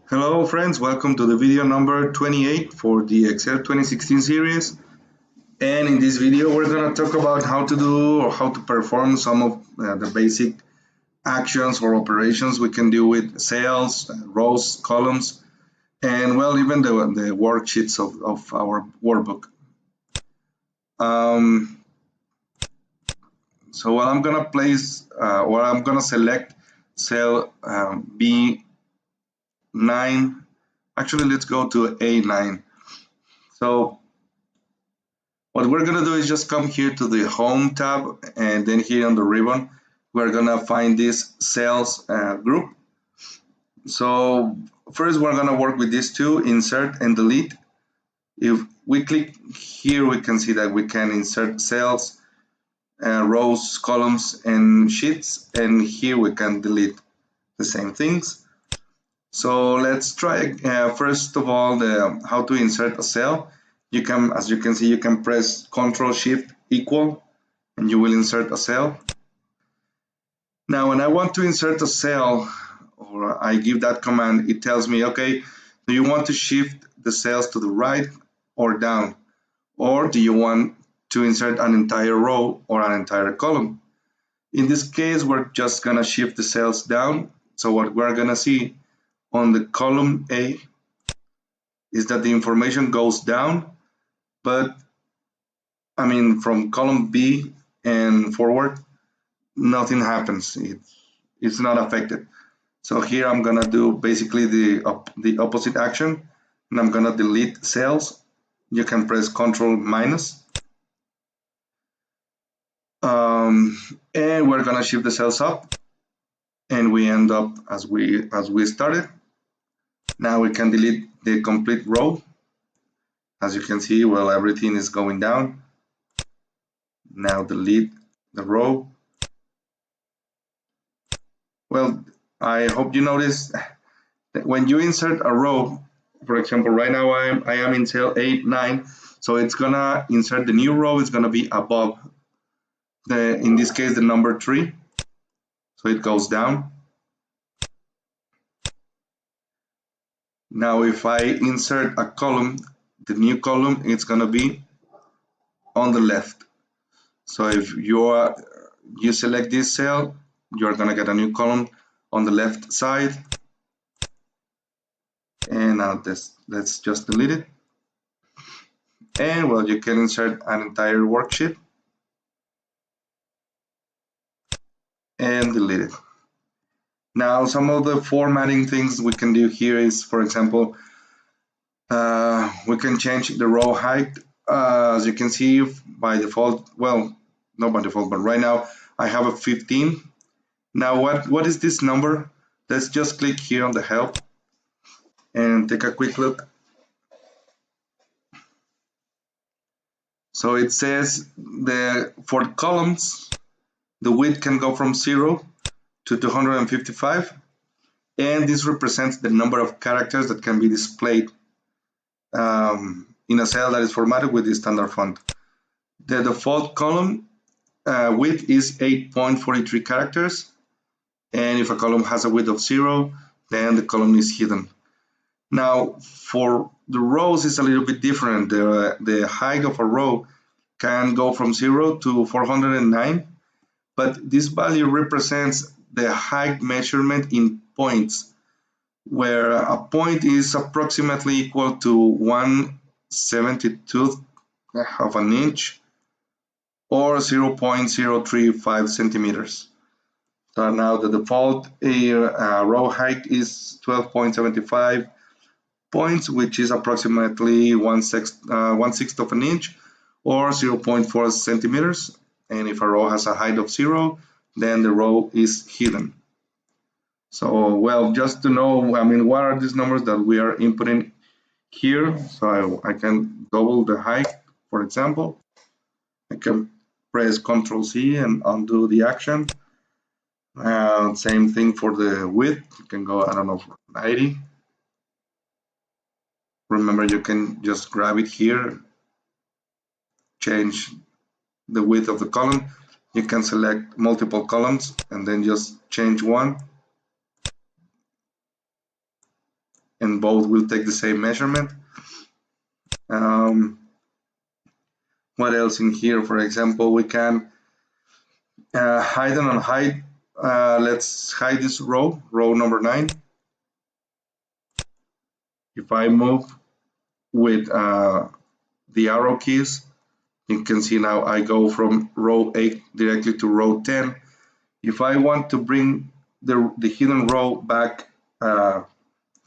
Hello friends, welcome to the video number 28 for the Excel 2016 series. And in this video we're going to talk about how to do or how to perform some of the basic actions or operations we can do with cells, rows, columns, and well, even the worksheets of our workbook. So what I'm going to place, what I'm going to select cell B9. Actually, let's go to A9. So what we're going to do is just come here to the Home tab, and then here on the ribbon, we're going to find this Cells group. So first, we're going to work with these two, Insert and Delete. If we click here, we can see that we can insert cells, rows, columns, and sheets, and here we can delete the same things. So let's try first of all how to insert a cell. You can, as you can see, you can press Ctrl Shift equal, and you will insert a cell. Now, when I want to insert a cell, or I give that command, it tells me, okay, do you want to shift the cells to the right or down, or do you want to insert an entire row or an entire column? In this case, we're just gonna shift the cells down. So what we're gonna see on the column A is that the information goes down, but I mean from column B and forward, nothing happens. It's not affected. So here I'm gonna do basically the opposite action, and I'm gonna delete cells. You can press Ctrl minus, and we're gonna shift the cells up, and we end up as we started. Now we can delete the complete row. As you can see, well, everything is going down. Now delete the row. Well, I hope you notice that when you insert a row, for example, right now I am in cell 8, 9, so it's gonna insert the new row is gonna be above in this case the number 3, so it goes down. Now if I insert a column, the new column it's gonna be on the left. So if you select this cell, you're gonna get a new column on the left side. And now let's just delete it. And well, you can insert an entire worksheet and delete it. Now, some of the formatting things we can do here is, for example, we can change the row height. As you can see, by default, well, not by default, but right now I have a 15. Now, what is this number? Let's just click here on the help and take a quick look. So it says for columns, the width can go from 0 to 255, and this represents the number of characters that can be displayed in a cell that is formatted with the standard font. The default column width is 8.43 characters, and if a column has a width of 0, then the column is hidden. Now, for the rows, it's a little bit different. The height of a row can go from 0 to 409, but this value represents the height measurement in points, where a point is approximately equal to 1/72 of an inch or 0.035 centimeters. So now the default row height is 12.75 points, which is approximately 1/6 of an inch or 0.4 centimeters. And if a row has a height of 0, then the row is hidden. So, well, just to know, I mean, what are these numbers that we are inputting here? So I can double the height, for example. I can press Ctrl C and undo the action. Same thing for the width. You can go, I don't know, for 90. Remember, you can just grab it here, change the width of the column. You can select multiple columns and then just change one. and both will take the same measurement. What else in here? For example, we can hide and unhide. Let's hide this row number 9. If I move with the arrow keys, you can see now I go from row 8 directly to row 10. If I want to bring the hidden row back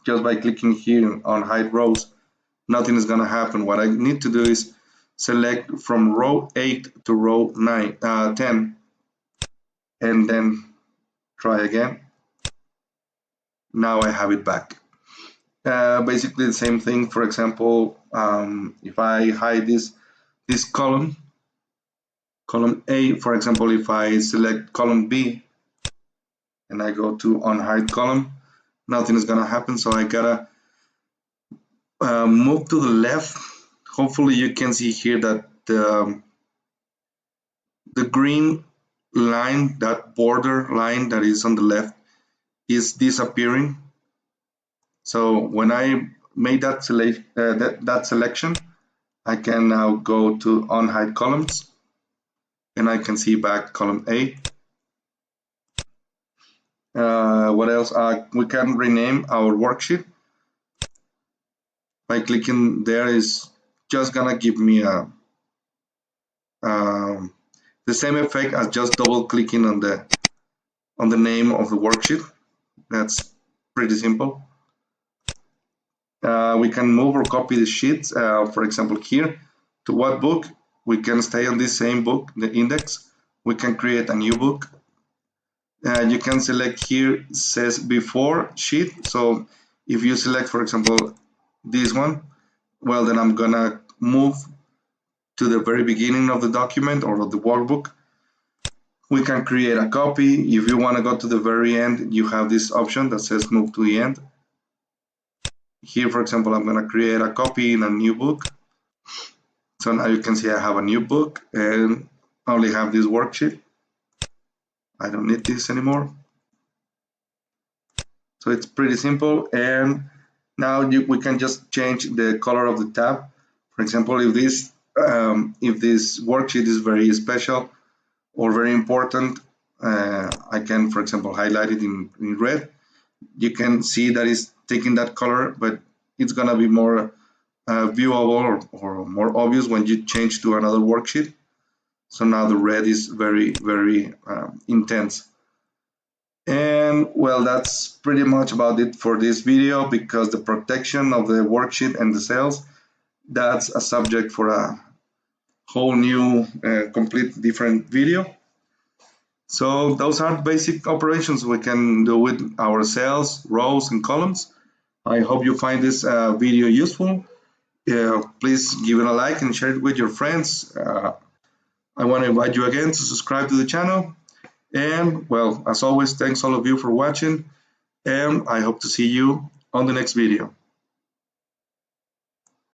just by clicking here on hide rows, nothing is going to happen. What I need to do is select from row 8 to row 10, and then try again. Now I have it back. Basically the same thing. For example, if I hide this column A, for example, if I select column B and I go to unhide column, nothing is gonna happen. So I gotta move to the left. Hopefully you can see here that the green line, that border line that is on the left, is disappearing. So when I made that selection, I can now go to unhide columns, and I can see back column A. What else? We can rename our worksheet by clicking there. Is just gonna give me the same effect as just double clicking on the name of the worksheet. That's pretty simple. We can move or copy the sheets. For example, here to what book? We can stay on this same book, the index. We can create a new book. You can select here, says before sheet. So if you select, for example, this one, well, then I'm gonna move to the very beginning of the document or of the workbook. We can create a copy. If you want to go to the very end, you have this option that says move to the end. Here, for example, I'm going to create a copy in a new book. So now you can see I have a new book and I only have this worksheet. I don't need this anymore. So it's pretty simple. And now we can just change the color of the tab. For example, if this worksheet is very special or very important, I can, for example, highlight it in red. You can see that it's taking that color, but it's gonna be more viewable or more obvious when you change to another worksheet. So now the red is very, very intense. And well, that's pretty much about it for this video, because the protection of the worksheet and the cells, that's a subject for a whole new complete different video. So those are basic operations we can do with our cells, rows, and columns. I hope you find this video useful. Please give it a like and share it with your friends. I want to invite you again to subscribe to the channel. And well, as always, thanks all of you for watching, and I hope to see you on the next video.